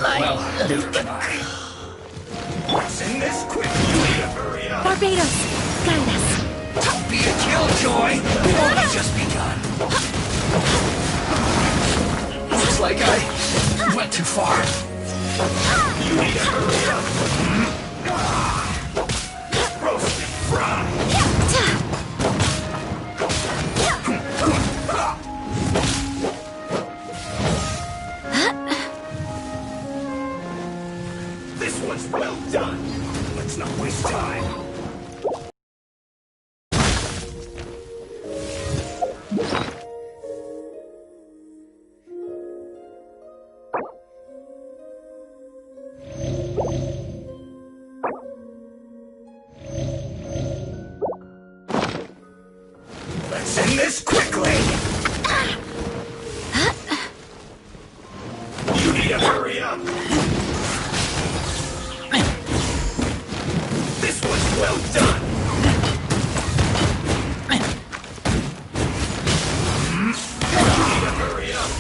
My Lupa. What's in this quick? You need to hurry up. Barbados, guide us. Don't be a killjoy. We've only just begun. Looks like I went too far. You need to hurry up. Roast and fry. This one's well done. Let's not waste time. Let's end this quickly. You need to hurry up. This one's well done. You need to hurry up.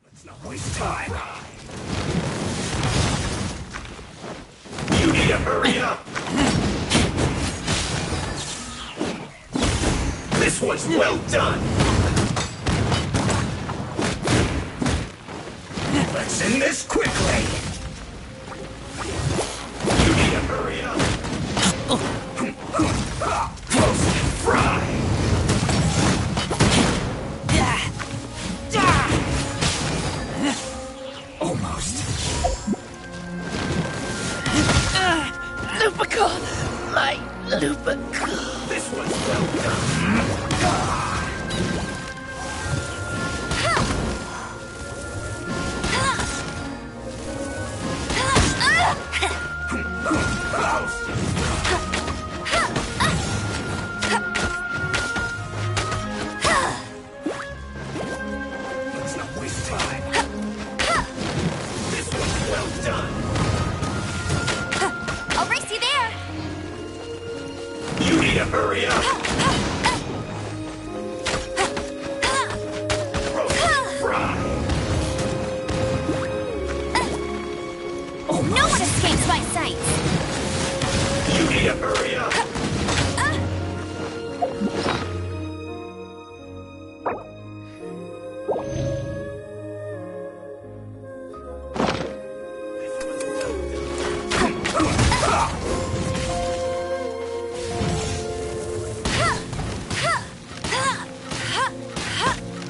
Let's not waste time. You need to hurry up. This one's well done. Let's end this quickly. You need to hurry up. Roast and fry. Almost. Lupica. My Lupica. This one's well done. Let's not waste time. This one's well done. I'll race you there. You need to hurry up. Roast and fry. No one escapes my sights. You need to hurry up.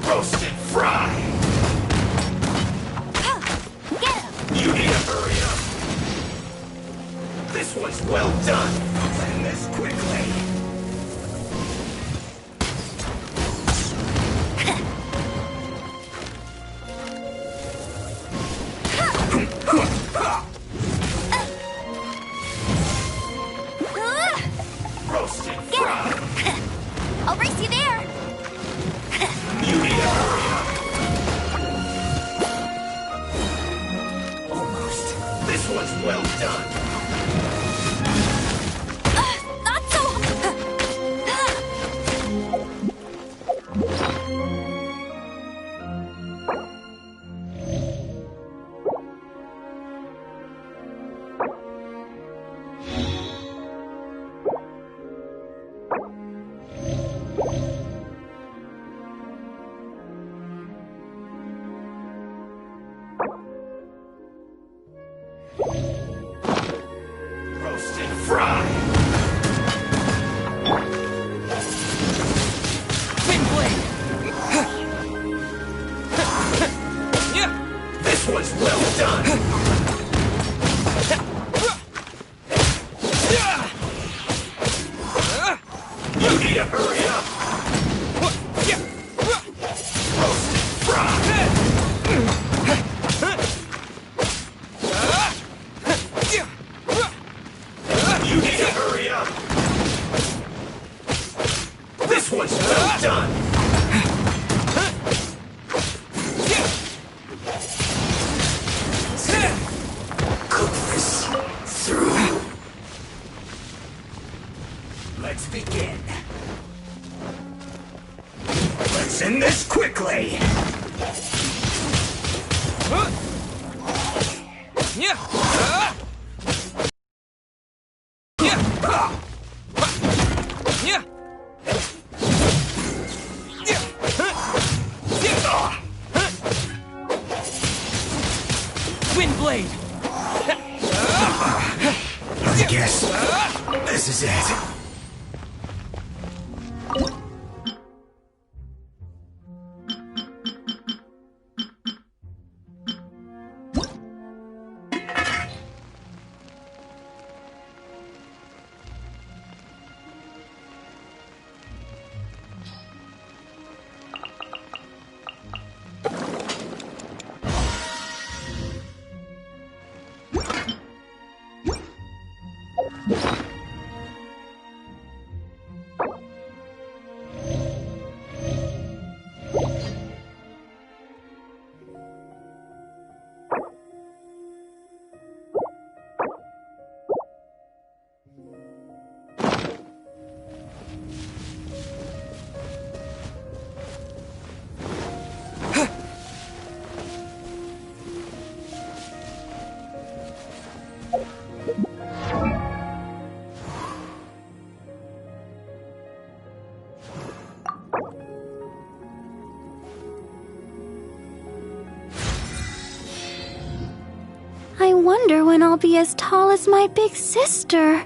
Roast and fry. Get him. You need to hurry up. This one's well done. Let's end this quickly. Roast and fry. I'll race you there. You need to hurry up. Almost. This one's well done. Not so. Roast and fry. Twin blade. This one's well done. You need to hurry up. Roast and fry. You need to hurry up. This one's well done. way! Wind blade! I guess this is it. I wonder when I'll be as tall as my big sister.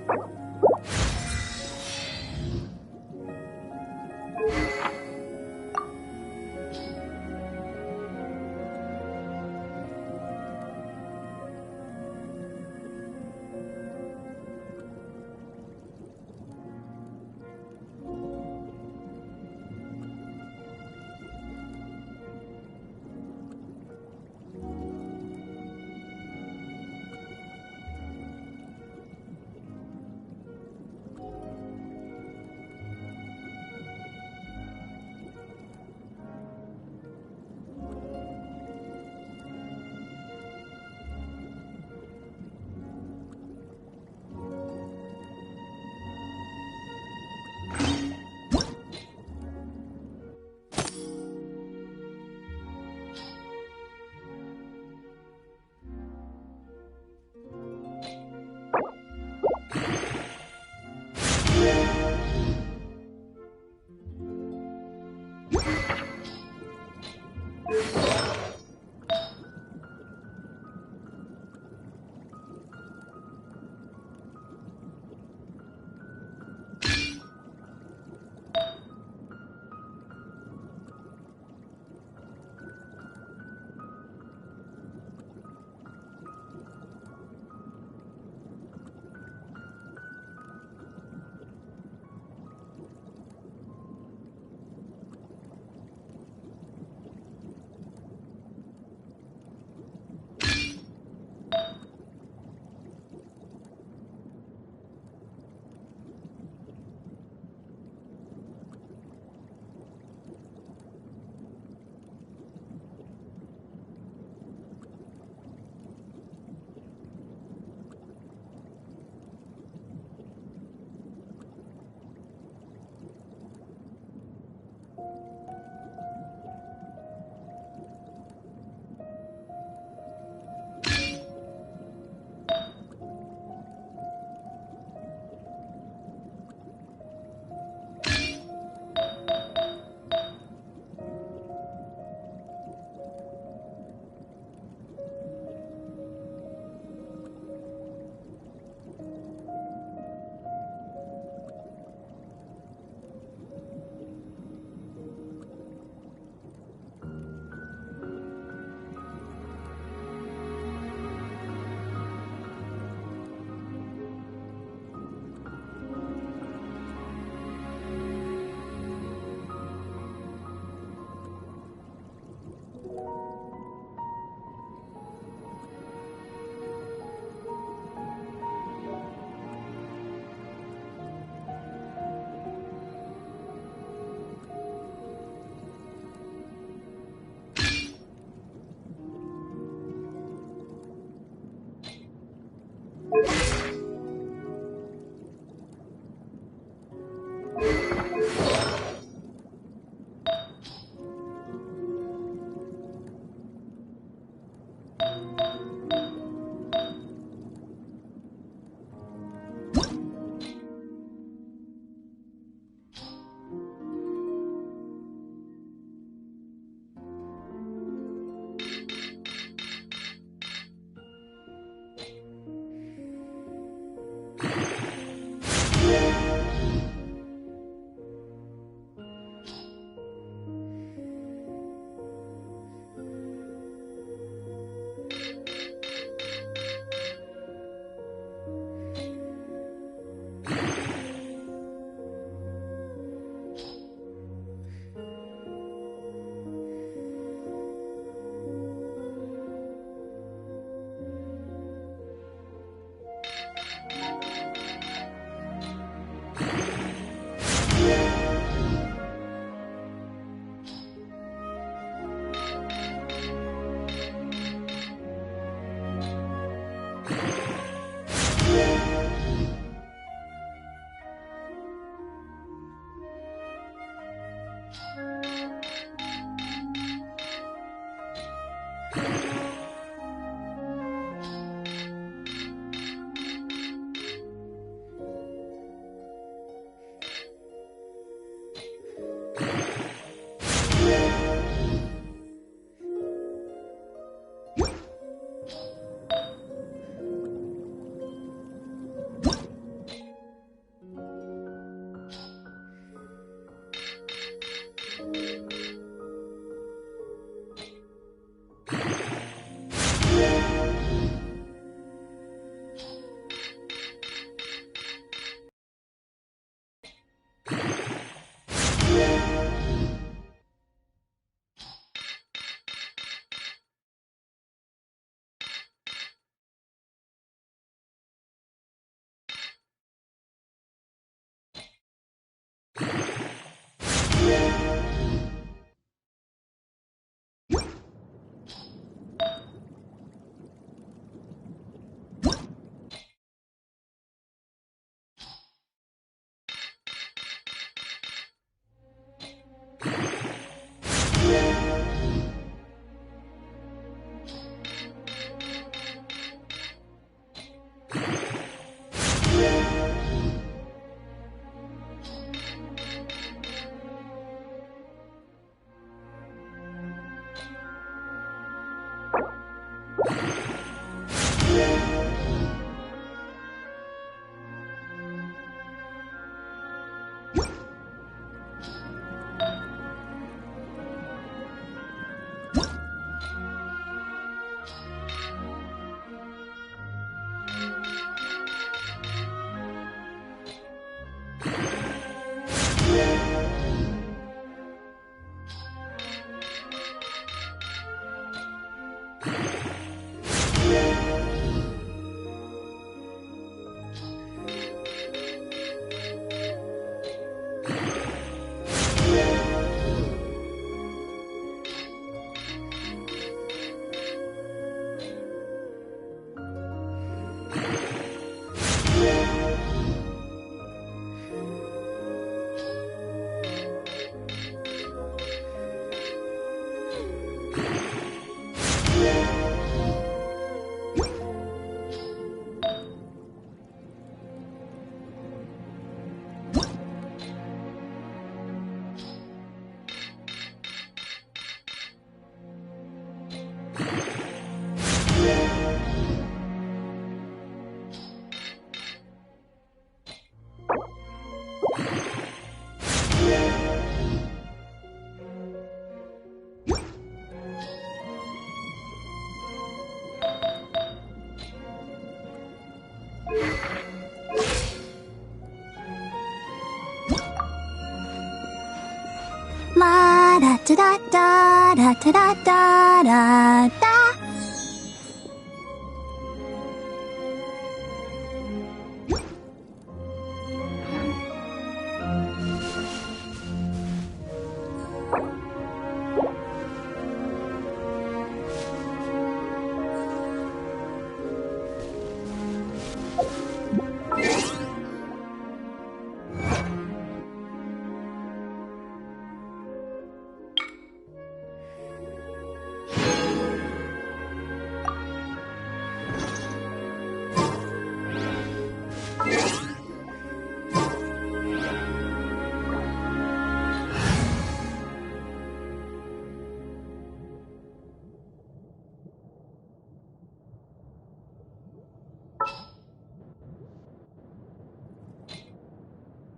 da da da da da da da.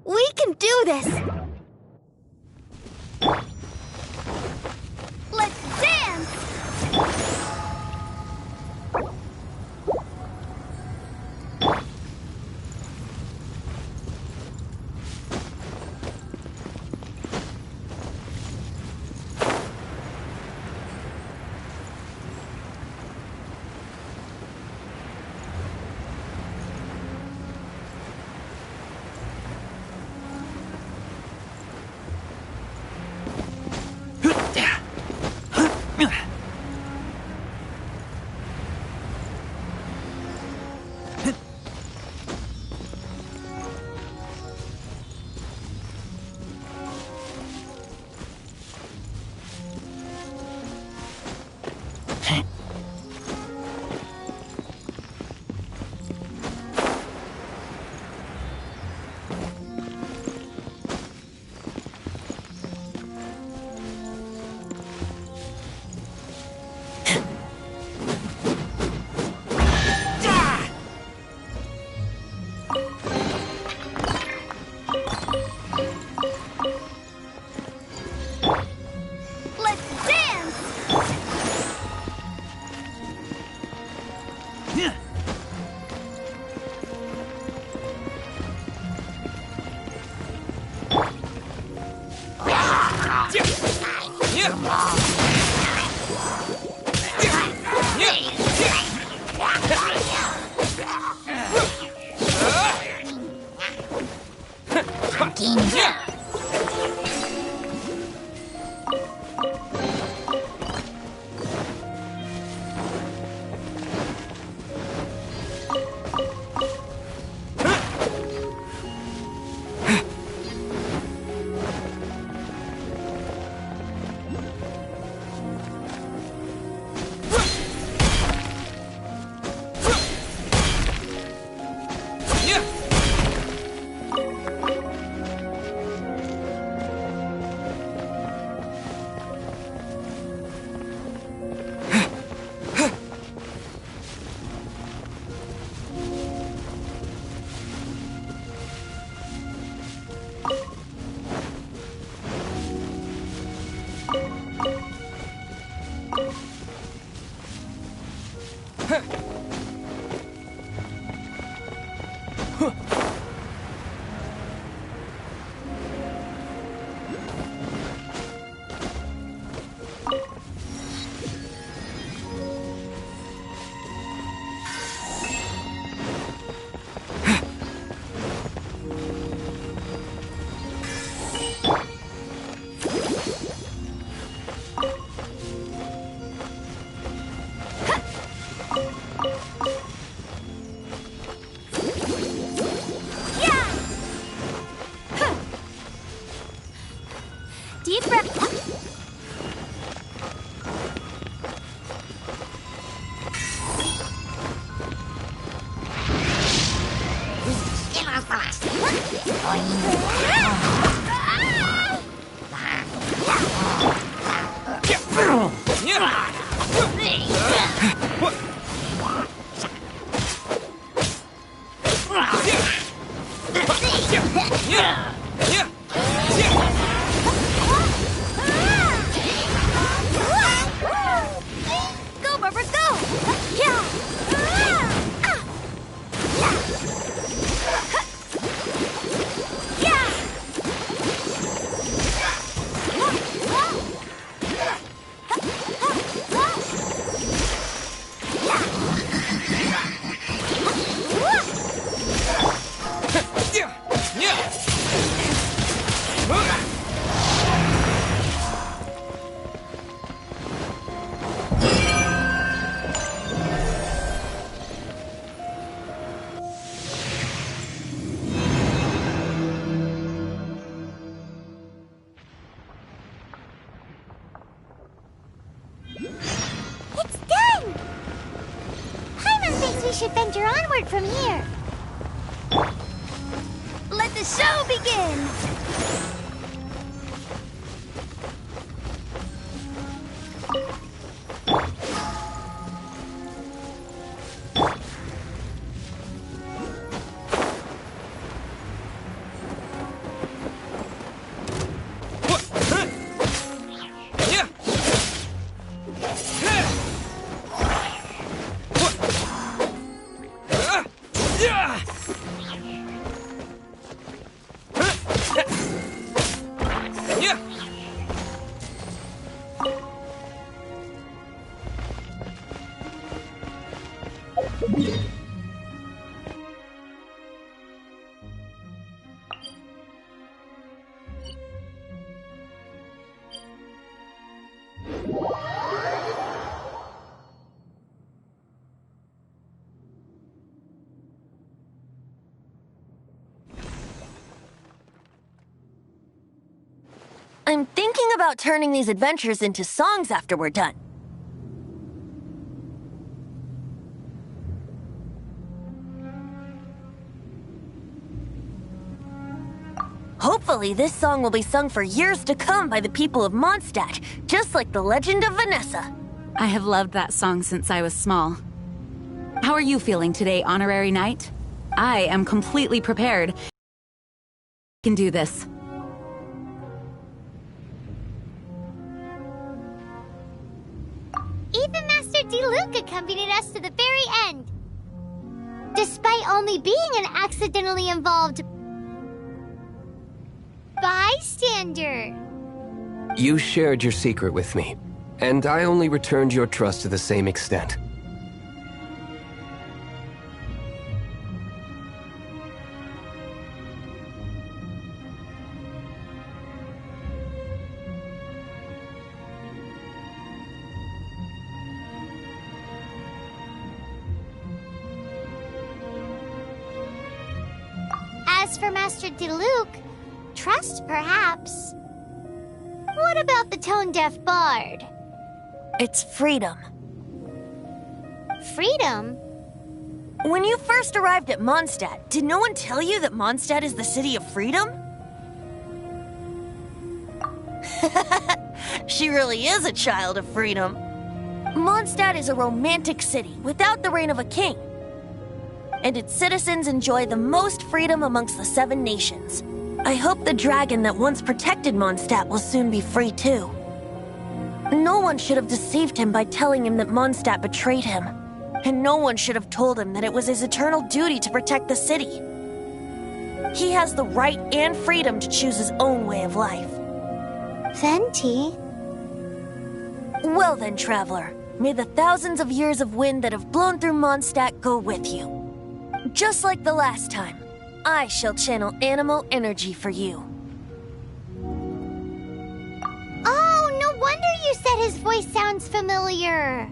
We can do this! Let's dance! Deep breath. Go, Barbara, go! should venture onward from here. Let the show begin! I'm thinking about turning these adventures into songs after we're done. Hopefully, this song will be sung for years to come by the people of Mondstadt, just like the legend of Vanessa. I have loved that song since I was small. How are you feeling today, Honorary Knight? I am completely prepared. I can do this. Even Master Diluc accompanied us to the very end. Despite only being an accidentally involved bystander. You shared your secret with me, and I only returned your trust to the same extent. As for Master Diluc, trust perhaps. What about the tone-deaf bard? It's freedom. Freedom? When you first arrived at Mondstadt, did no one tell you that Mondstadt is the city of freedom? She really is a child of freedom. Mondstadt is a romantic city without the reign of a king. And its citizens enjoy the most freedom amongst the 7 nations. I hope the dragon that once protected Mondstadt will soon be free too. No one should have deceived him by telling him that Mondstadt betrayed him. And no one should have told him that it was his eternal duty to protect the city. He has the right and freedom to choose his own way of life. Venti? Well then, traveler, may the thousands of years of wind that have blown through Mondstadt go with you. Just like the last time, I shall channel animal energy for you. Oh, no wonder you said his voice sounds familiar.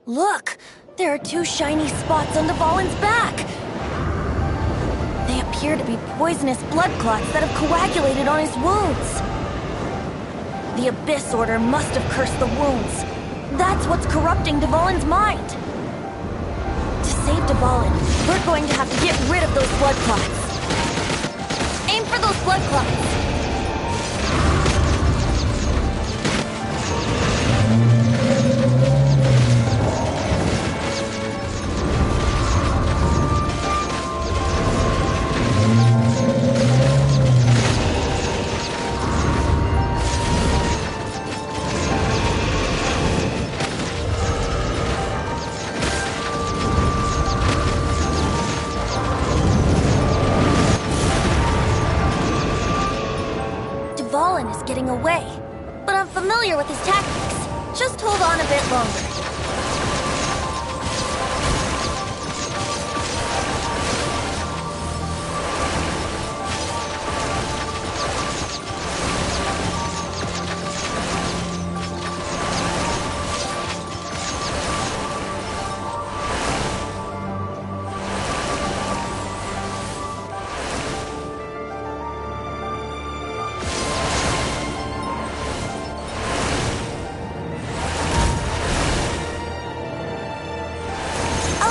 Look! There are 2 shiny spots on Dvalin's back! They appear to be poisonous blood clots that have coagulated on his wounds. The Abyss Order must have cursed the wounds. That's what's corrupting Dvalin's mind. To save Dvalin, we're going to have to get rid of those blood clots. Aim for those blood clots! getting away. But I'm familiar with his tactics. Just hold on a bit longer.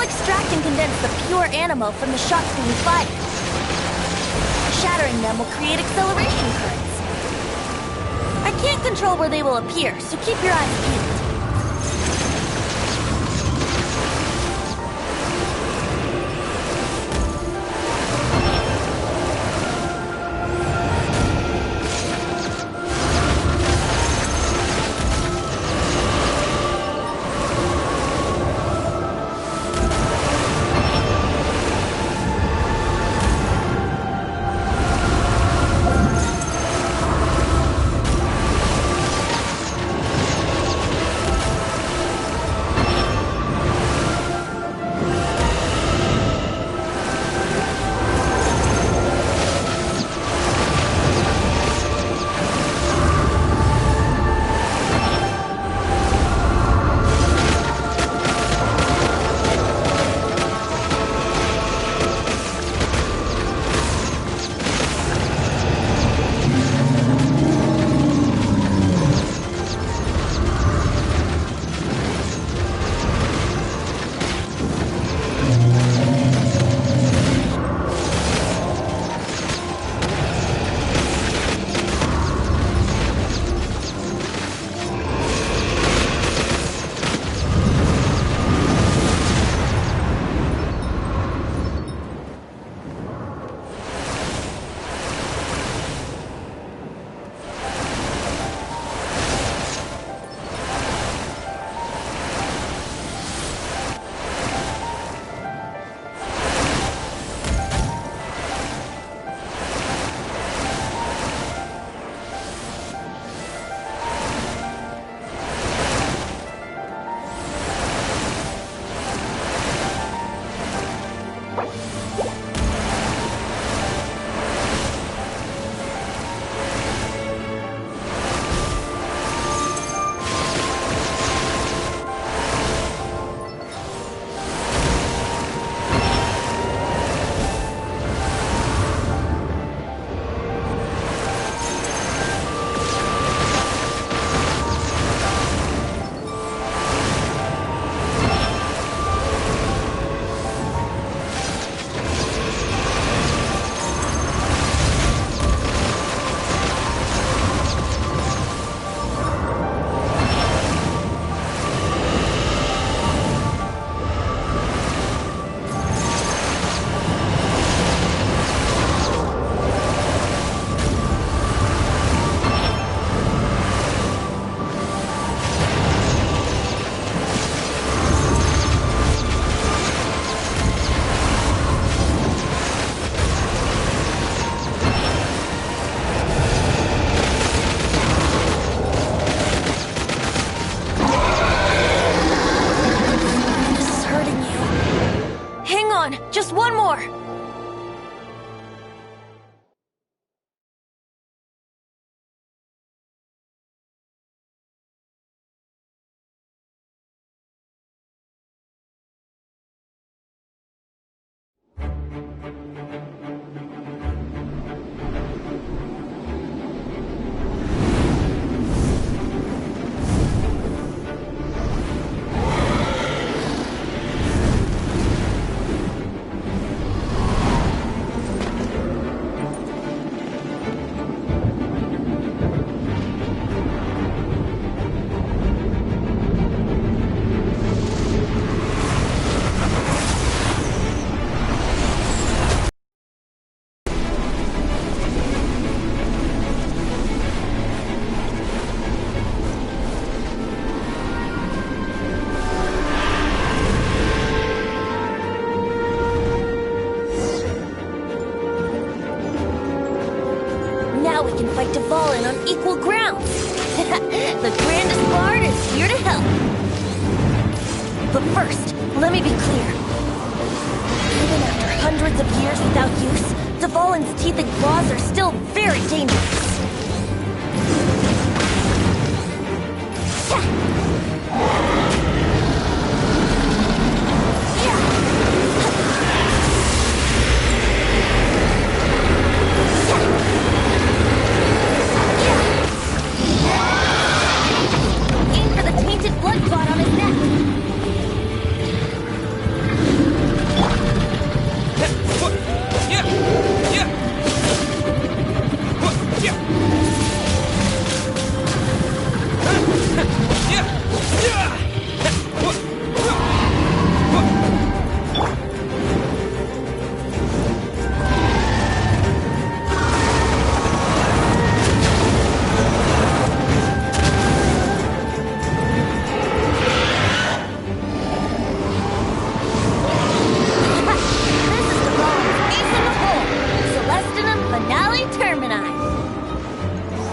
Extract and condense the pure animo from the shots being fired. Shattering them will create acceleration currents. I can't control where they will appear, so keep your eyes peeled. equal grounds. The grandest bard is here to help. But first, let me be clear. Even after hundreds of years without use, Dvalin's teeth and claws are still very dangerous. Aim for the tainted blood clot on his neck.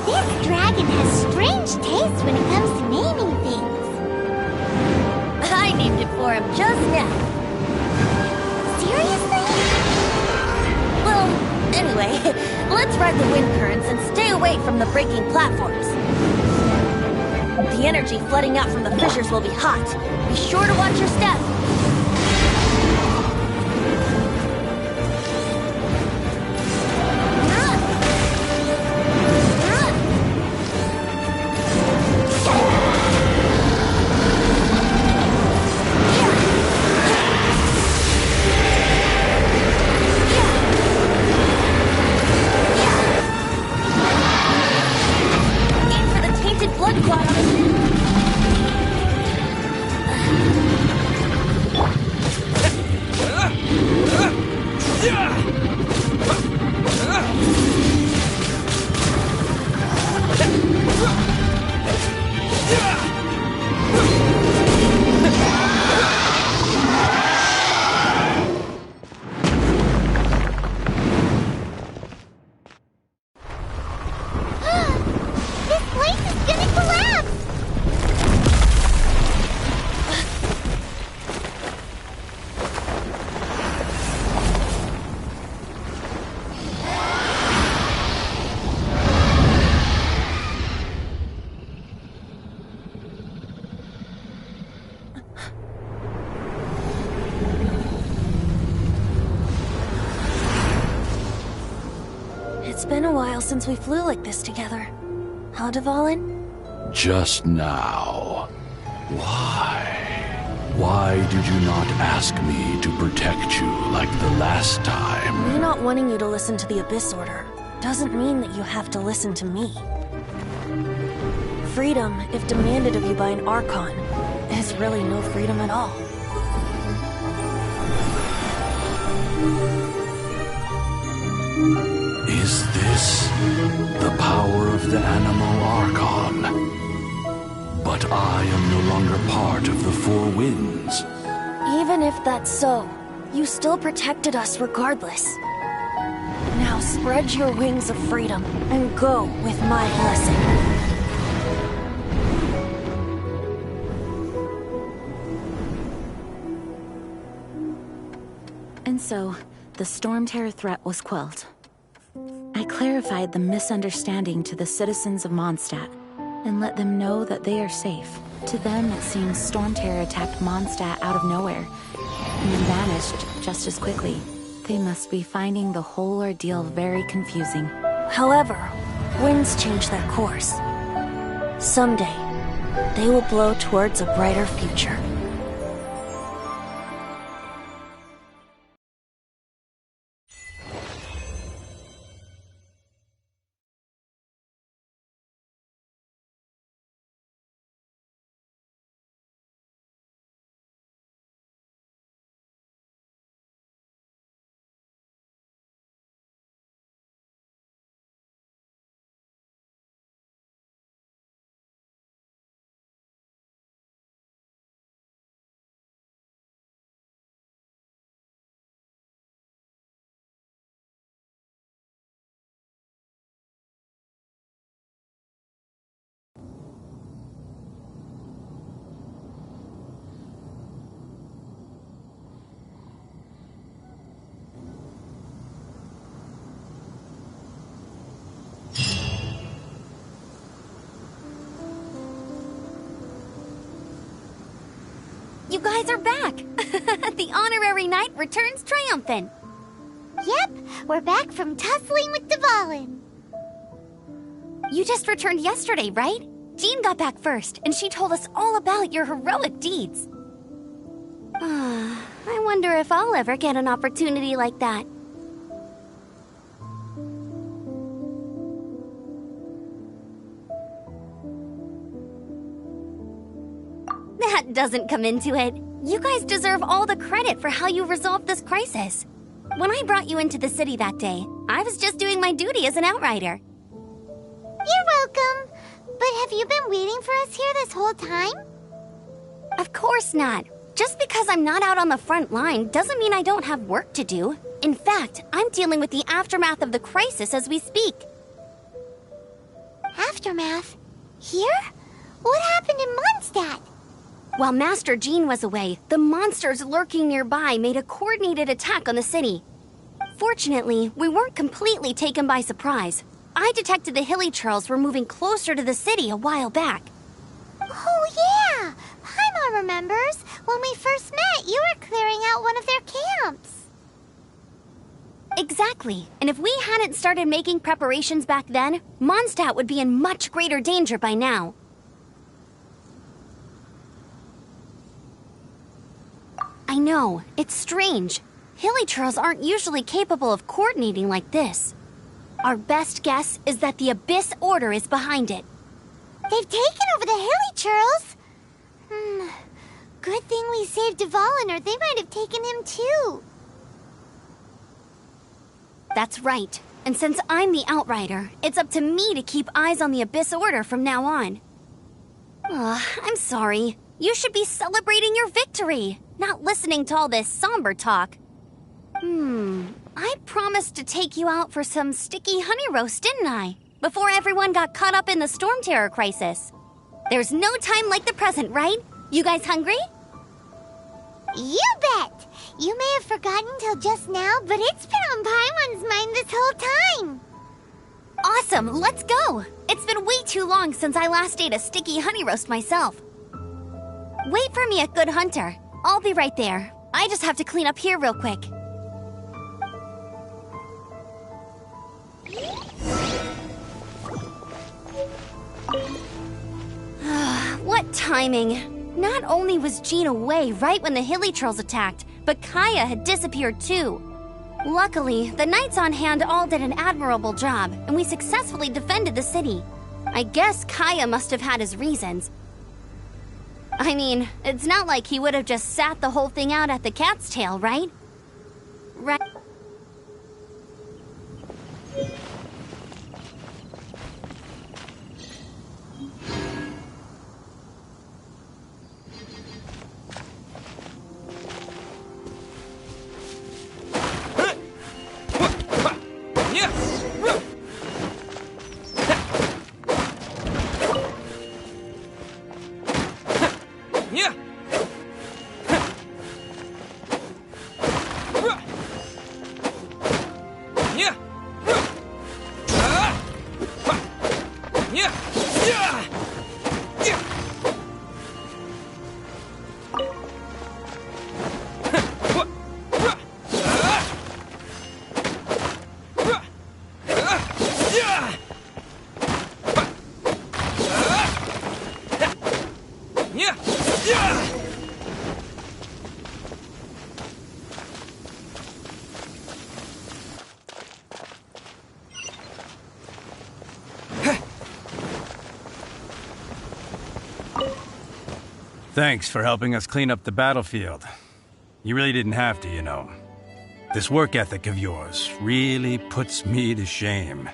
This dragon has strange taste when it comes to naming things. I named it for him just now. Seriously? Well, anyway, let's ride the wind currents and stay away from the breaking platforms. The energy flooding out from the fissures will be hot. Be sure to watch your step. Blood clot on his neck. It's been a while since we flew like this together. Huh, Dvalin? Just now. Why? Why did you not ask me to protect you like the last time? Me not wanting you to listen to the Abyss Order doesn't mean that you have to listen to me. Freedom, if demanded of you by an Archon, is really no freedom at all. Is this the power of the Animal Archon? But I am no longer part of the Four Winds. Even if that's so, you still protected us regardless. Now spread your wings of freedom and go with my blessing. And so, the Storm Terror threat was quelled. I clarified the misunderstanding to the citizens of Mondstadt, and let them know that they are safe. To them, it seems Storm Terror attacked Mondstadt out of nowhere, and then vanished just as quickly. They must be finding the whole ordeal very confusing. However, winds change their course. Someday, they will blow towards a brighter future. You guys are back! The honorary knight returns triumphant. Yep, we're back from tussling with Dvalin. You just returned yesterday, right? Jean got back first, and she told us all about your heroic deeds. I wonder if I'll ever get an opportunity like that. That doesn't come into it. You guys deserve all the credit for how you resolved this crisis. When I brought you into the city that day, I was just doing my duty as an outrider. You're welcome. But have you been waiting for us here this whole time? Of course not. Just because I'm not out on the front line doesn't mean I don't have work to do. In fact, I'm dealing with the aftermath of the crisis as we speak. Aftermath? Here? What happened in Mondstadt? While Master Jean was away, the monsters lurking nearby made a coordinated attack on the city. Fortunately, we weren't completely taken by surprise. I detected the Hilly Churls were moving closer to the city a while back. Oh yeah! Paimon remembers. When we first met, you were clearing out one of their camps. Exactly. And if we hadn't started making preparations back then, Mondstadt would be in much greater danger by now. I know, it's strange. Hilly Churls aren't usually capable of coordinating like this. Our best guess is that the Abyss Order is behind it. They've taken over the Hilly Churls? Good thing we saved Dvalin, or they might have taken him too. That's right. And since I'm the Outrider, it's up to me to keep eyes on the Abyss Order from now on. I'm sorry. You should be celebrating your victory, not listening to all this somber talk. I promised to take you out for some sticky honey roast, didn't I? Before everyone got caught up in the storm terror crisis. There's no time like the present, right? You guys hungry? You bet! You may have forgotten till just now, but it's been on Paimon's mind this whole time. Awesome, let's go! It's been way too long since I last ate a sticky honey roast myself. Wait for me at Good Hunter. I'll be right there. I just have to clean up here real quick. What timing! Not only was Jean away right when the Hilly Churls attacked, but Kaya had disappeared too. Luckily, the knights on hand all did an admirable job, and we successfully defended the city. I guess Kaya must have had his reasons. I mean, it's not like he would have just sat the whole thing out at the cat's tail, right? Right. Thanks for helping us clean up the battlefield. You really didn't have to, you know. This work ethic of yours really puts me to shame.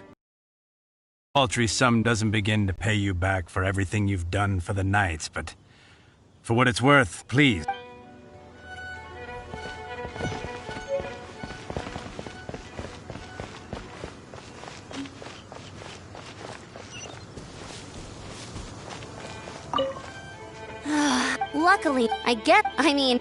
Paltry sum doesn't begin to pay you back for everything you've done for the Knights, but for what it's worth, please. Luckily, I mean...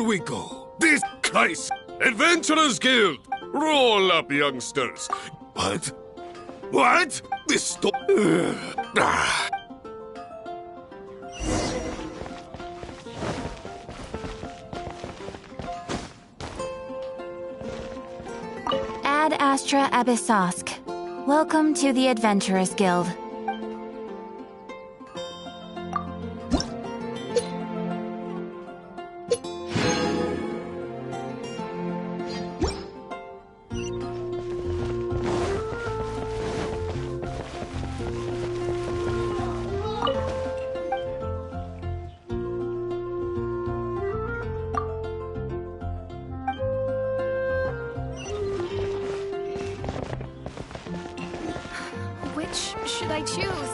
Here we go. This Christ. Adventurers Guild. Roll up, youngsters. What? What? This sto- Ad Astra Abyssosk. Welcome to the Adventurers Guild. Which should I choose?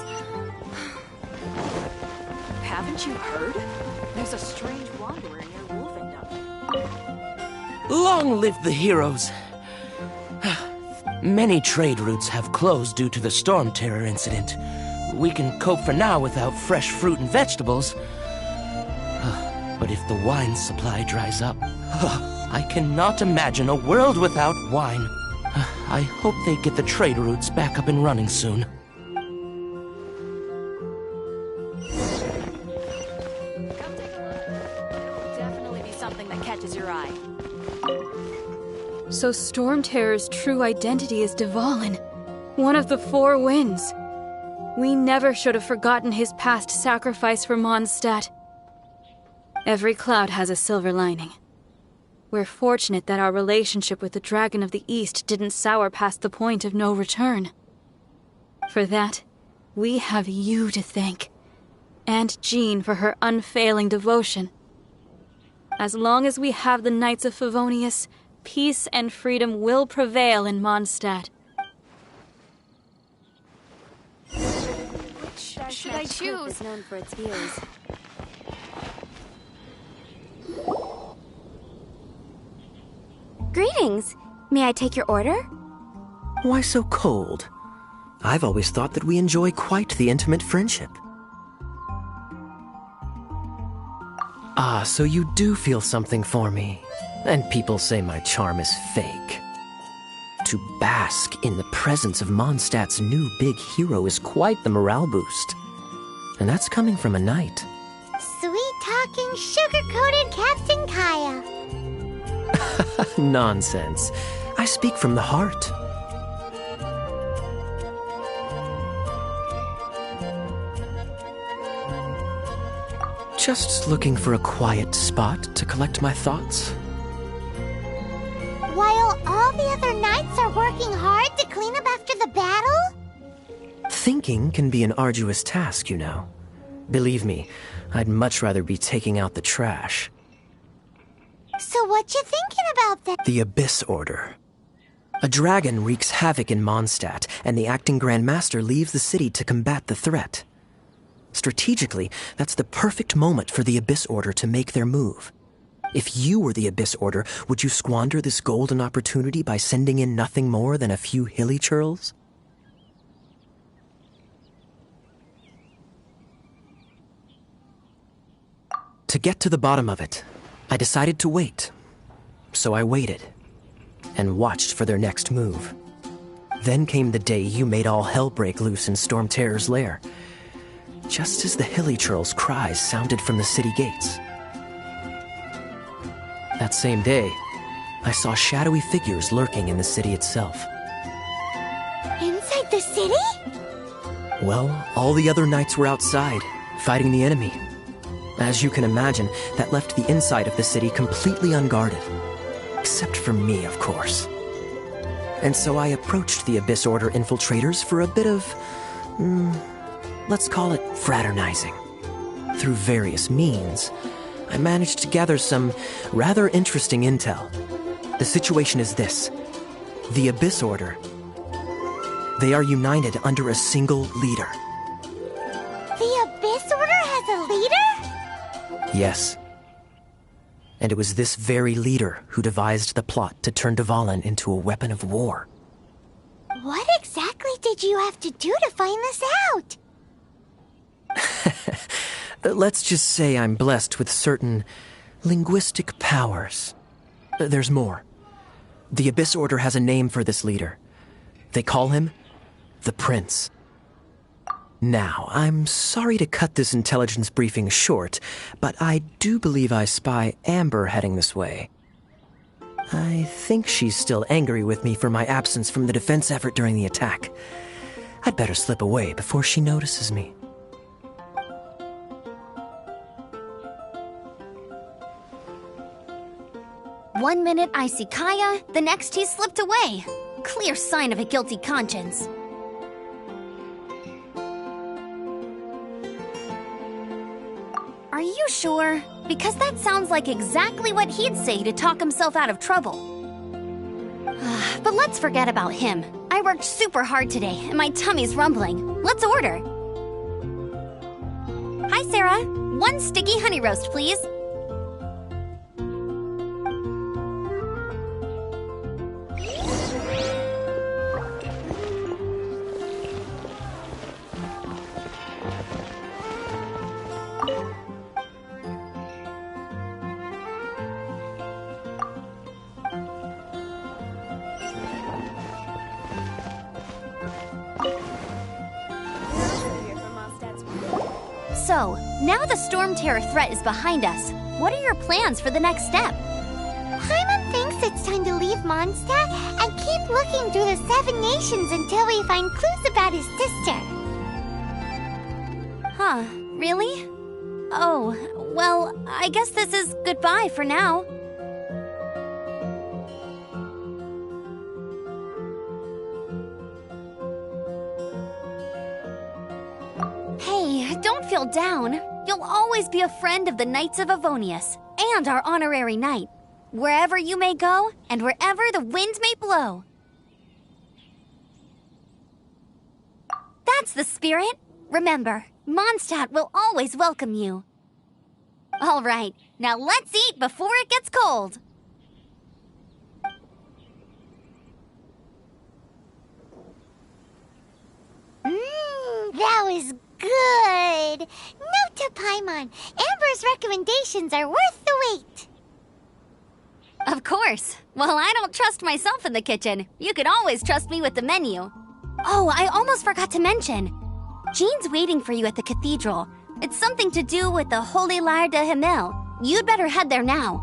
Haven't you heard? There's a strange wanderer near Wolfendom. Long live the heroes. Many trade routes have closed due to the Storm Terror incident. We can cope for now without fresh fruit and vegetables. But if the wine supply dries up, I cannot imagine a world without wine. I hope they get the trade routes back up and running soon. Come take a look. It'll definitely be something that catches your eye. So Storm Terror's true identity is Dvalin, one of the Four Winds. We never should have forgotten his past sacrifice for Mondstadt. Every cloud has a silver lining. We're fortunate that our relationship with the Dragon of the East didn't sour past the point of no return. For that, we have you to thank, and Jean for her unfailing devotion. As long as we have the Knights of Favonius, peace and freedom will prevail in Mondstadt. Which should I choose? Is known for its views. Greetings. May I take your order? Why so cold? I've always thought that we enjoy quite the intimate friendship. Ah, so you do feel something for me. And people say my charm is fake. To bask in the presence of Mondstadt's new big hero is quite the morale boost. And that's coming from a knight. Sweet-talking, sugar-coated Captain Kaya. Nonsense. I speak from the heart. Just looking for a quiet spot to collect my thoughts. While all the other knights are working hard to clean up after the battle? Thinking can be an arduous task, you know. Believe me, I'd much rather be taking out the trash. So what you thinking about that? The Abyss Order. A dragon wreaks havoc in Mondstadt, and the acting Grand Master leaves the city to combat the threat. Strategically, that's the perfect moment for the Abyss Order to make their move. If you were the Abyss Order, would you squander this golden opportunity by sending in nothing more than a few hilly churls? To get to the bottom of it, I decided to wait. So I waited, and watched for their next move. Then came the day you made all hell break loose in Storm Terror's lair, just as the hilly churl's cries sounded from the city gates. That same day, I saw shadowy figures lurking in the city itself. Inside the city? Well, all the other knights were outside, fighting the enemy. As you can imagine, that left the inside of the city completely unguarded. Except for me, of course. And so I approached the Abyss Order infiltrators for a bit of, let's call it fraternizing. Through various means, I managed to gather some rather interesting intel. The situation is this. The Abyss Order. They are united under a single leader. The Abyss Order has a leader? Yes. And it was this very leader who devised the plot to turn Dvalin into a weapon of war. What exactly did you have to do to find this out? Let's just say I'm blessed with certain Linguistic powers. There's more. The Abyss Order has a name for this leader. They call him the Prince. Now, I'm sorry to cut this intelligence briefing short, but I do believe I spy Amber heading this way. I think she's still angry with me for my absence from the defense effort during the attack. I'd better slip away before she notices me. One minute I see Kaya, the next he's slipped away. Clear sign of a guilty conscience. Are you sure? Because that sounds like exactly what he'd say to talk himself out of trouble. But let's forget about him. I worked super hard today, and my tummy's rumbling. Let's order. Hi, Sarah. 1 sticky honey roast, please. So, now the Storm Terror threat is behind us. What are your plans for the next step? Paimon thinks it's time to leave Mondstadt and keep looking through the 7 nations until we find clues about his sister. Huh, really? Oh, well, I guess this is goodbye for now. Hey, don't feel down. You'll always be a friend of the Knights of Avonius, and our honorary knight. Wherever you may go, and wherever the wind may blow. That's the spirit. Remember, Mondstadt will always welcome you. All right, now let's eat before it gets cold. That was good. Note to Paimon, Amber's recommendations are worth the wait. Of course. Well, I don't trust myself in the kitchen. You can always trust me with the menu. Oh, I almost forgot to mention. Jean's waiting for you at the cathedral. It's something to do with the Holy Lyre de Himmel. You'd better head there now.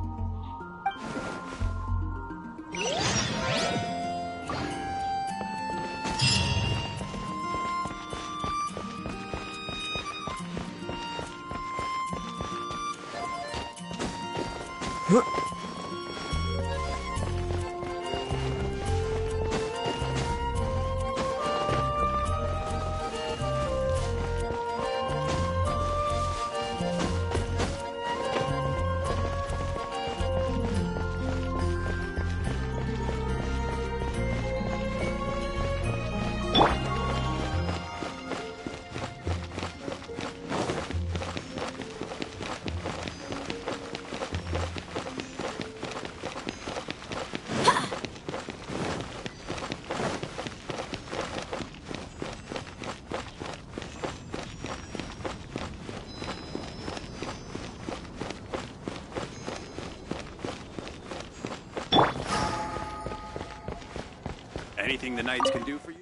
Anything the Knights can do for you?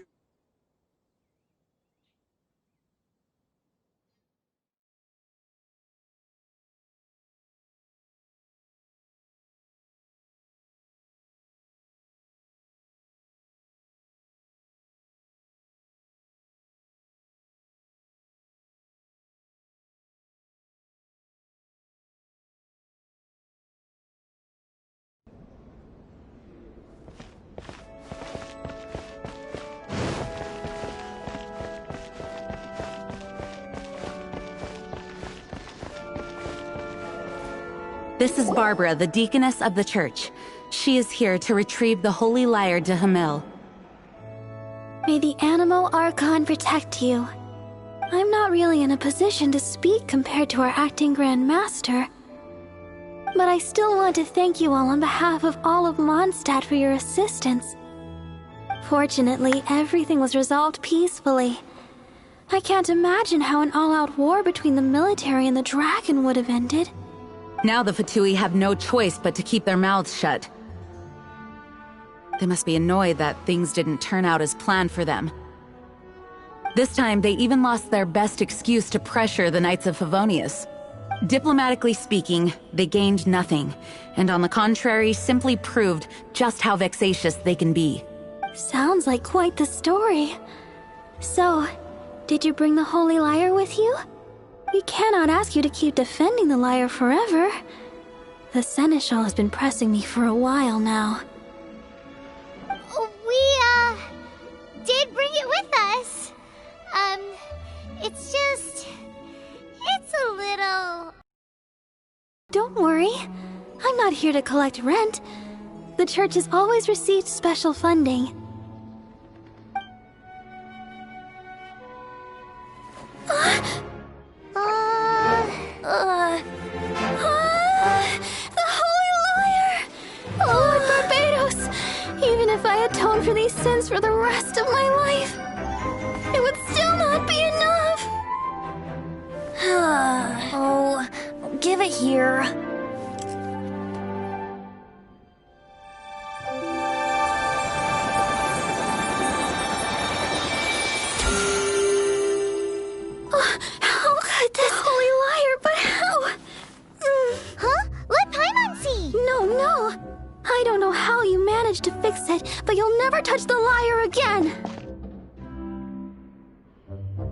This is Barbara, the deaconess of the church. She is here to retrieve the Holy Lyre de Himmel. May the Animo Archon protect you. I'm not really in a position to speak compared to our acting Grand Master, but I still want to thank you all on behalf of all of Mondstadt for your assistance. Fortunately, everything was resolved peacefully. I can't imagine how an all-out war between the military and the dragon would have ended. Now the Fatui have no choice but to keep their mouths shut. They must be annoyed that things didn't turn out as planned for them. This time, they even lost their best excuse to pressure the Knights of Favonius. Diplomatically speaking, they gained nothing, and on the contrary, simply proved just how vexatious they can be. Sounds like quite the story. So, did you bring the Holy Lyre with you? We cannot ask you to keep defending the lyre forever. The Seneschal has been pressing me for a while now. We, did bring it with us. It's a little... Don't worry. I'm not here to collect rent. The church has always received special funding. The Holy Lyre! Lord Barbados! Even if I atone for these sins for the rest of my life, it would still not be enough! Oh, give it here. How could this Holy Lyre, but how? Huh? Let Paimon see! No. I don't know how you managed to fix it, but you'll never touch the lyre again!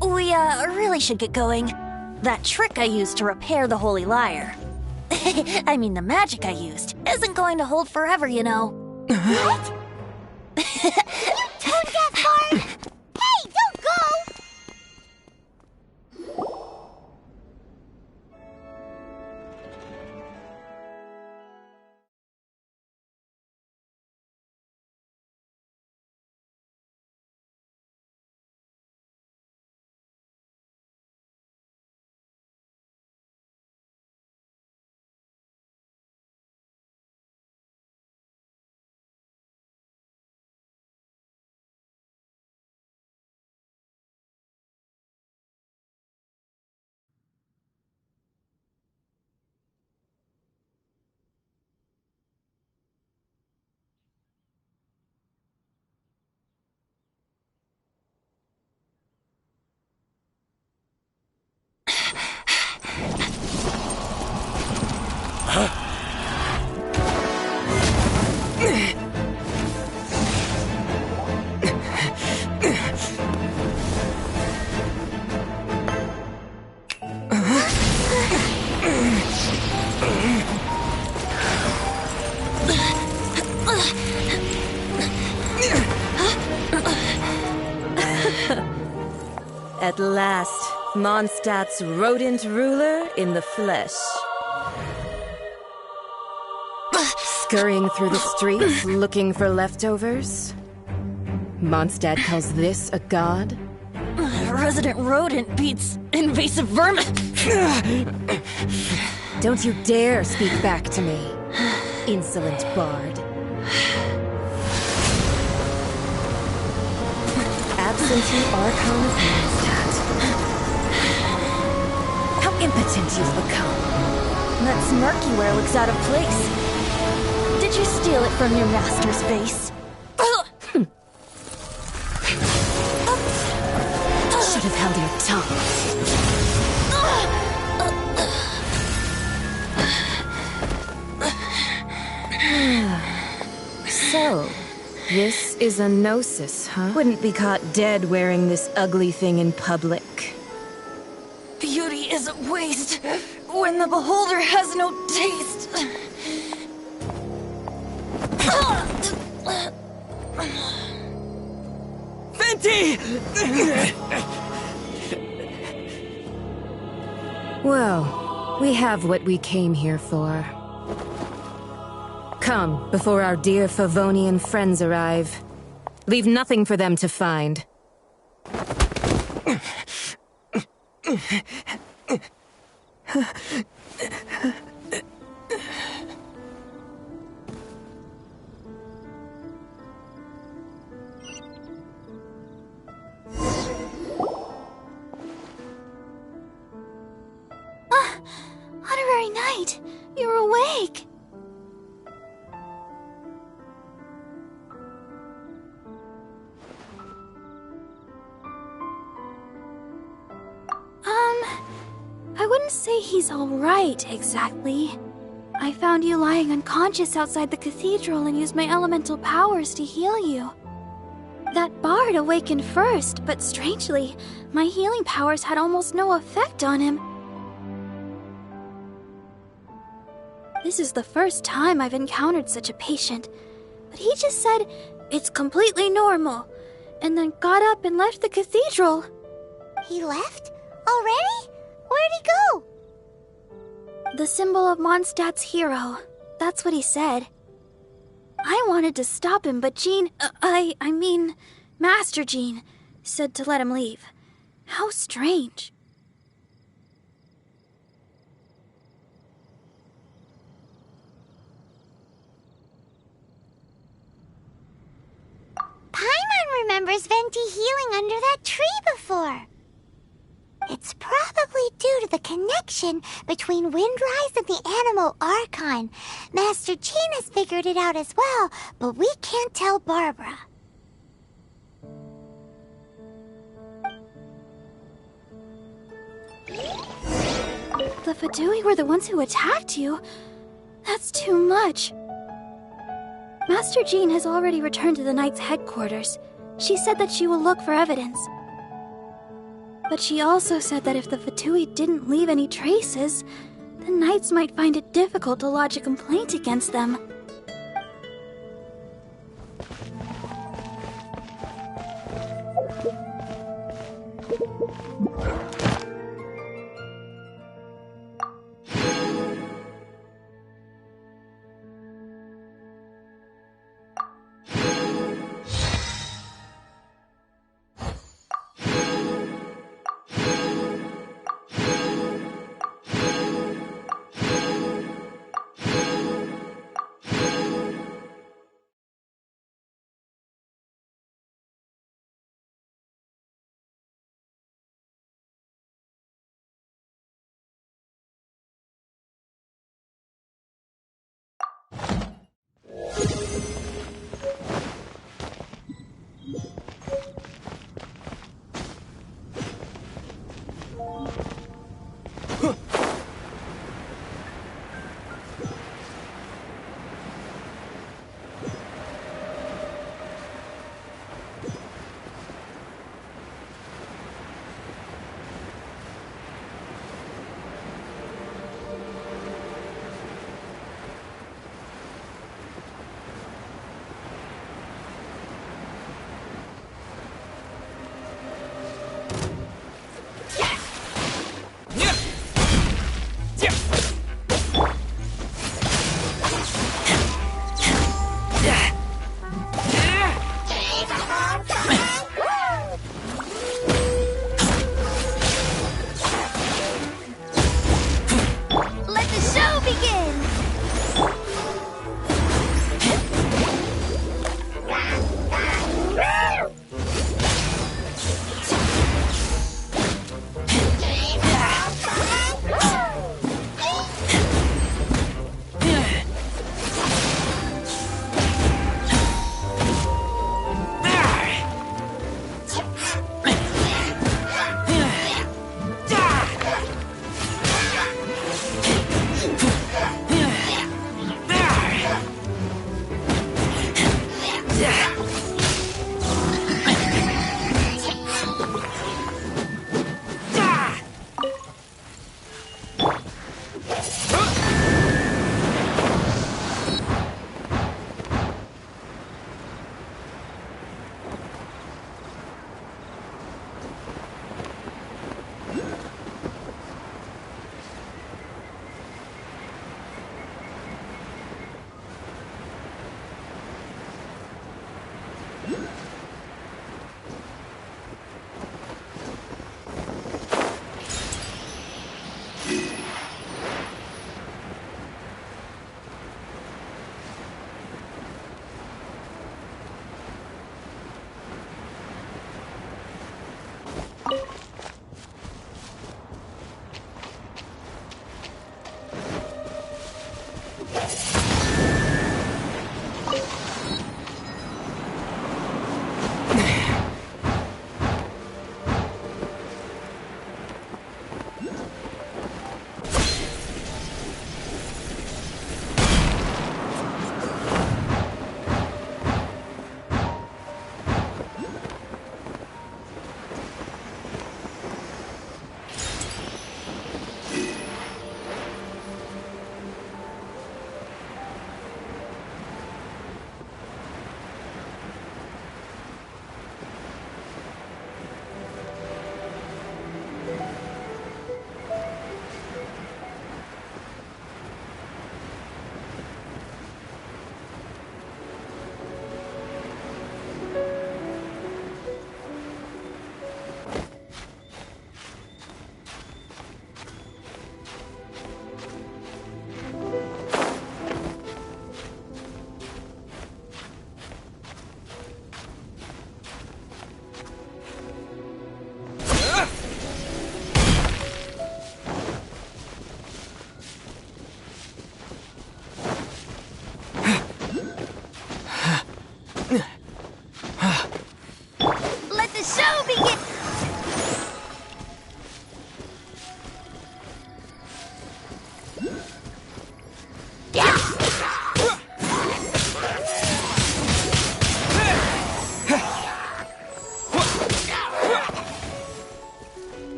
We, really should get going. That trick I used to repair the Holy Lyre. I mean, the magic I used isn't going to hold forever, you know. What? Tone deaf Bard! Hey, don't go! At last, Mondstadt's rodent ruler in the flesh. Scurrying through the streets looking for leftovers? Mondstadt calls this a god? Resident rodent beats invasive vermin. Don't you dare speak back to me, insolent bard. Absentee Archon of Mondstadt. How impotent you've become. That smirky wear looks out of place. Did you steal it from your master's face? Should have held your tongue. So, this is a gnosis, huh? Wouldn't be caught dead wearing this ugly thing in public. Beauty is a waste when the beholder has no taste. Venti! Well, we have what we came here for. Come, before our dear Favonian friends arrive. Leave nothing for them to find. Honorary Knight, wouldn't say he's alright, exactly. I found you lying unconscious outside the cathedral and used my elemental powers to heal you. That bard awakened first, but strangely, my healing powers had almost no effect on him. This is the first time I've encountered such a patient, but he just said, "It's completely normal," and then got up and left the cathedral. He left? Already? Where'd he go? The symbol of Mondstadt's hero. That's what he said. I wanted to stop him, but Jean, I mean, Master Jean, said to let him leave. How strange. Paimon remembers Venti healing under that tree before. It's probably due to the connection between Windrise and the Animal Archon. Master Jean has figured it out as well, but we can't tell Barbara. The Fatui were the ones who attacked you? That's too much. Master Jean has already returned to the Knight's headquarters. She said that she will look for evidence. But she also said that if the Fatui didn't leave any traces, the Knights might find it difficult to lodge a complaint against them.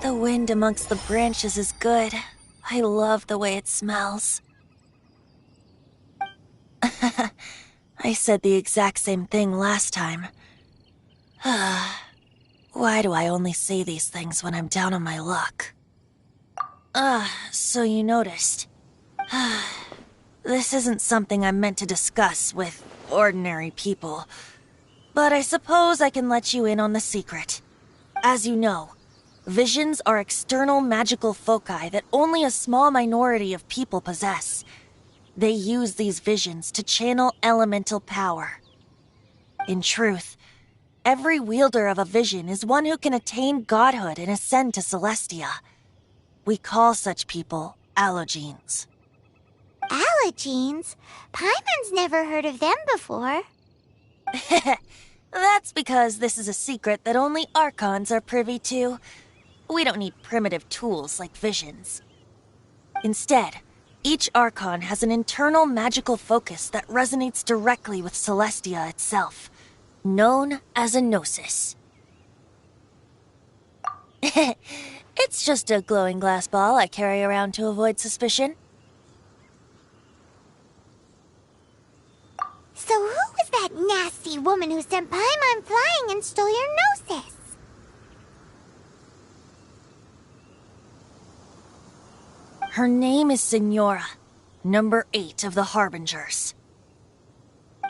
The wind amongst the branches is good. I love the way it smells. I said the exact same thing last time. Why do I only say these things when I'm down on my luck? So you noticed. This isn't something I'm meant to discuss with ordinary people, but I suppose I can let you in on the secret. As you know, visions are external magical foci that only a small minority of people possess. They use these visions to channel elemental power. In truth, every wielder of a vision is one who can attain godhood and ascend to Celestia. We call such people allogenes. Allogenes? Paimon's never heard of them before. That's because this is a secret that only Archons are privy to. We don't need primitive tools like visions. Instead, each Archon has an internal magical focus that resonates directly with Celestia itself, known as a gnosis. It's just a glowing glass ball I carry around to avoid suspicion. So who was that nasty woman who sent Paimon flying and stole your gnosis? Her name is Signora, number 8 of the Harbingers.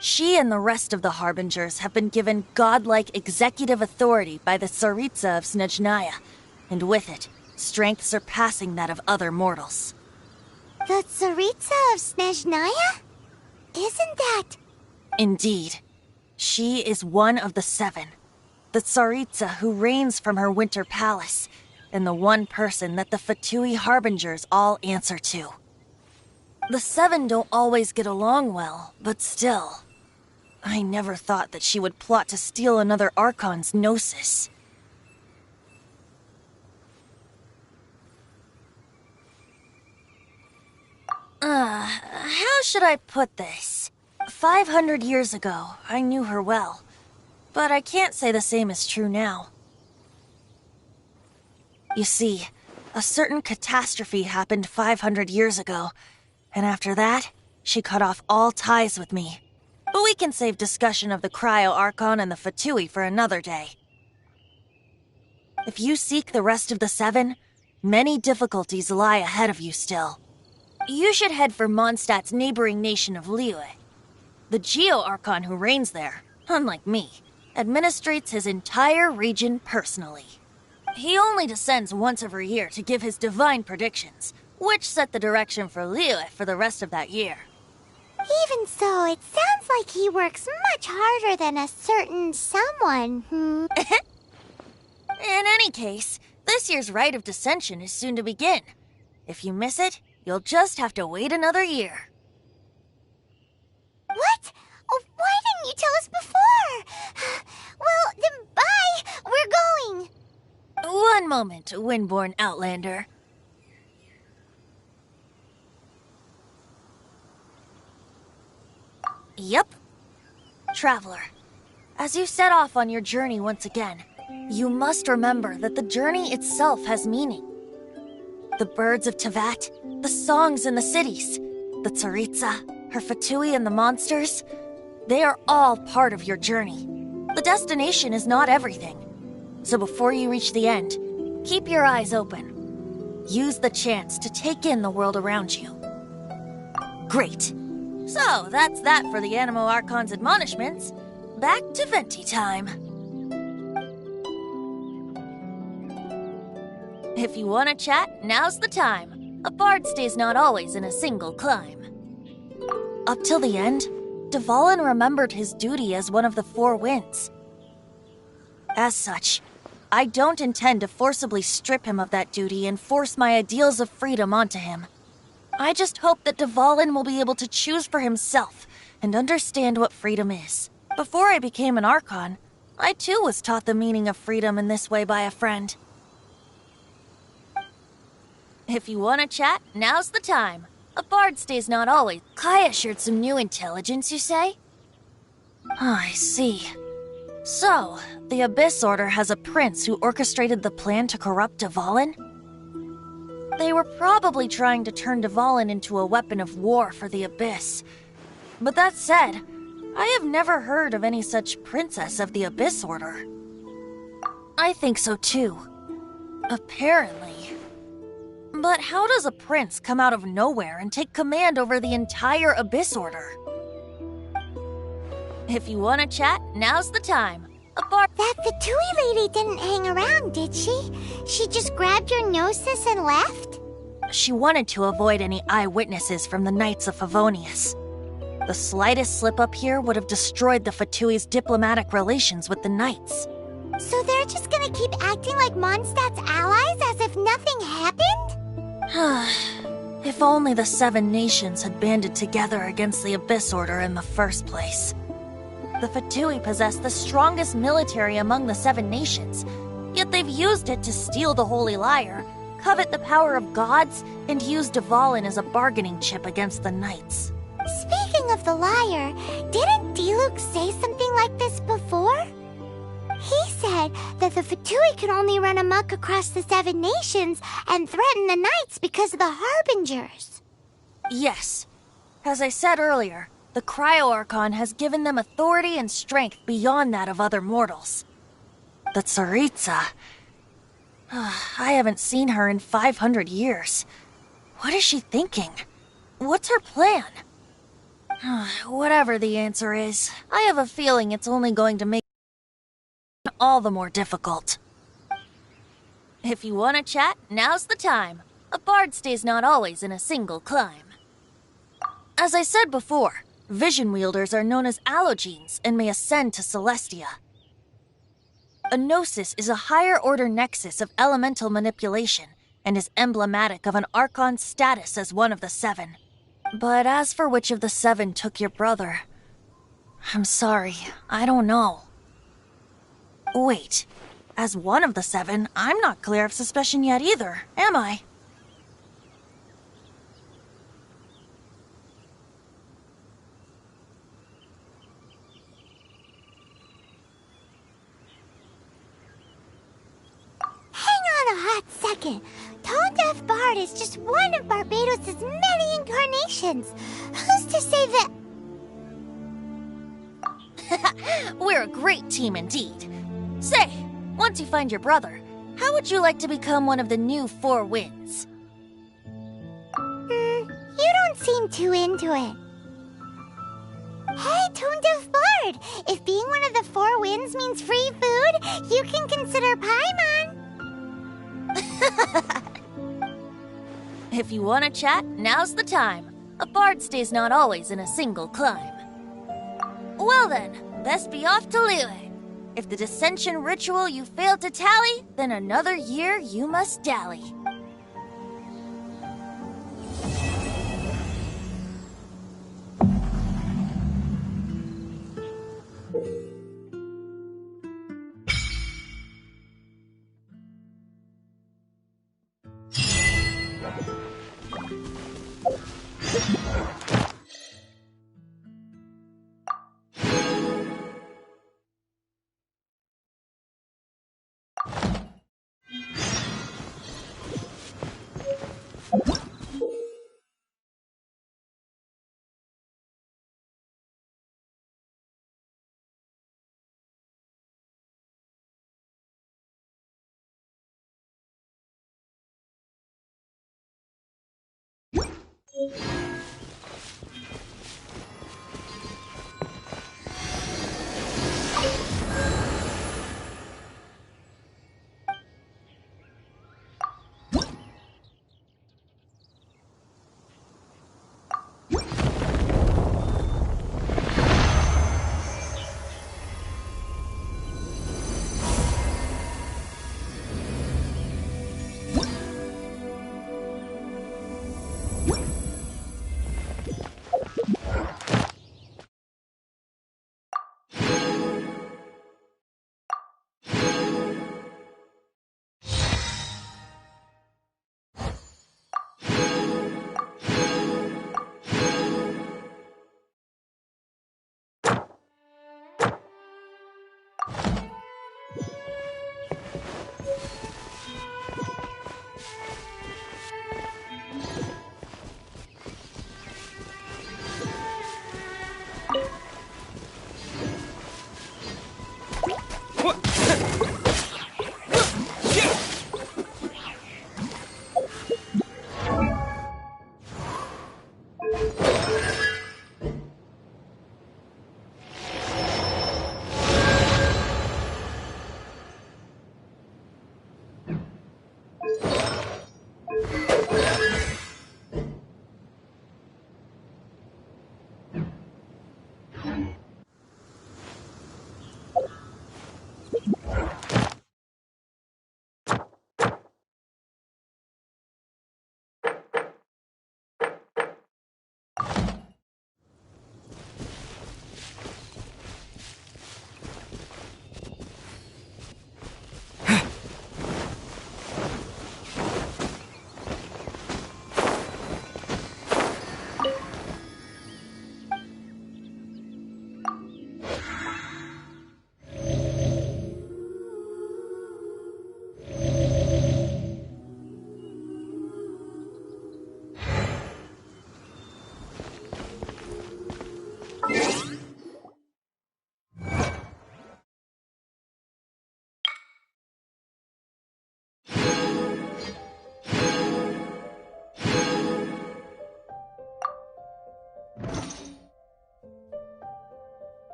She and the rest of the Harbingers have been given godlike executive authority by the Tsaritsa of Snezhnaya, and with it, strength surpassing that of other mortals. The Tsaritsa of Snezhnaya? Isn't that... Indeed. She is one of the 7, the Tsaritsa who reigns from her winter palace, and the one person that the Fatui Harbingers all answer to. The 7 don't always get along well, but still. I never thought that she would plot to steal another Archon's gnosis. How should I put this? 500 years ago, I knew her well, but I can't say the same is true now. You see, a certain catastrophe happened 500 years ago, and after that, she cut off all ties with me. But we can save discussion of the Cryo-Archon and the Fatui for another day. If you seek the rest of the 7, many difficulties lie ahead of you still. You should head for Mondstadt's neighboring nation of Liyue. The Geo-Archon who reigns there, unlike me, administrates his entire region personally. He only descends once every year to give his divine predictions, which set the direction for Liyue for the rest of that year. Even so, it sounds like he works much harder than a certain someone, In any case, this year's Rite of Descension is soon to begin. If you miss it, you'll just have to wait another year. What? Oh, why didn't you tell us before? Well, then bye! We're going! One moment, Windborn Outlander. Yep. Traveler, as you set off on your journey once again, you must remember that the journey itself has meaning. The birds of Tevat, the songs in the cities, the Tsaritsa, her Fatui and the monsters, they are all part of your journey. The destination is not everything. So before you reach the end, keep your eyes open. Use the chance to take in the world around you. Great. So, that's that for the Animo Archon's admonishments. Back to Venti time. If you want to chat, now's the time. A bard stays not always in a single clime. Up till the end, Dvalin remembered his duty as one of the 4 winds. As such, I don't intend to forcibly strip him of that duty and force my ideals of freedom onto him. I just hope that Dvalin will be able to choose for himself and understand what freedom is. Before I became an Archon, I too was taught the meaning of freedom in this way by a friend. If you want to chat, now's the time. A bard stays not always. Kaya shared some new intelligence, you say? Oh, I see. So, the Abyss Order has a prince who orchestrated the plan to corrupt Dvalin? They were probably trying to turn Dvalin into a weapon of war for the Abyss. But that said, I have never heard of any such princess of the Abyss Order. I think so too. Apparently. But how does a prince come out of nowhere and take command over the entire Abyss Order? If you want to chat, now's the time. That Fatui lady didn't hang around, did she? She just grabbed your gnosis and left? She wanted to avoid any eyewitnesses from the Knights of Favonius. The slightest slip-up here would have destroyed the Fatui's diplomatic relations with the Knights. So they're just gonna keep acting like Mondstadt's allies as if nothing happened? If only the 7 nations had banded together against the Abyss Order in the first place. The Fatui possess the strongest military among the 7 nations, yet they've used it to steal the Holy Lyre, covet the power of gods, and use Dvalin as a bargaining chip against the Knights. Speaking of the Lyre, didn't Diluc say something like this before? He said that the Fatui can only run amok across the 7 nations and threaten the Knights because of the Harbingers. Yes. As I said earlier, the Cryo-Archon has given them authority and strength beyond that of other mortals. The Tsaritsa... I haven't seen her in 500 years. What is she thinking? What's her plan? Whatever the answer is, I have a feeling it's only going to make it all the more difficult. If you want to chat, now's the time. A bard stays not always in a single climb. As I said before, vision wielders are known as allogenes and may ascend to Celestia. A gnosis is a higher-order nexus of elemental manipulation and is emblematic of an Archon's status as one of the 7. But as for which of the 7 took your brother, I'm sorry, I don't know. Wait, as one of the 7, I'm not clear of suspicion yet either, am I? Hang on a hot second. Tone Deaf Bard is just one of Barbados' many incarnations. Who's to say that... We're a great team indeed. Say, once you find your brother, how would you like to become one of the new 4 winds? You don't seem too into it. Hey, Tone Deaf Bard! If being one of the 4 winds means free food, you can consider Paimon. If you want to chat, now's the time. A bard stays not always in a single climb. Well then, best be off to Liyue. If the dissension ritual you failed to tally, then another year you must dally.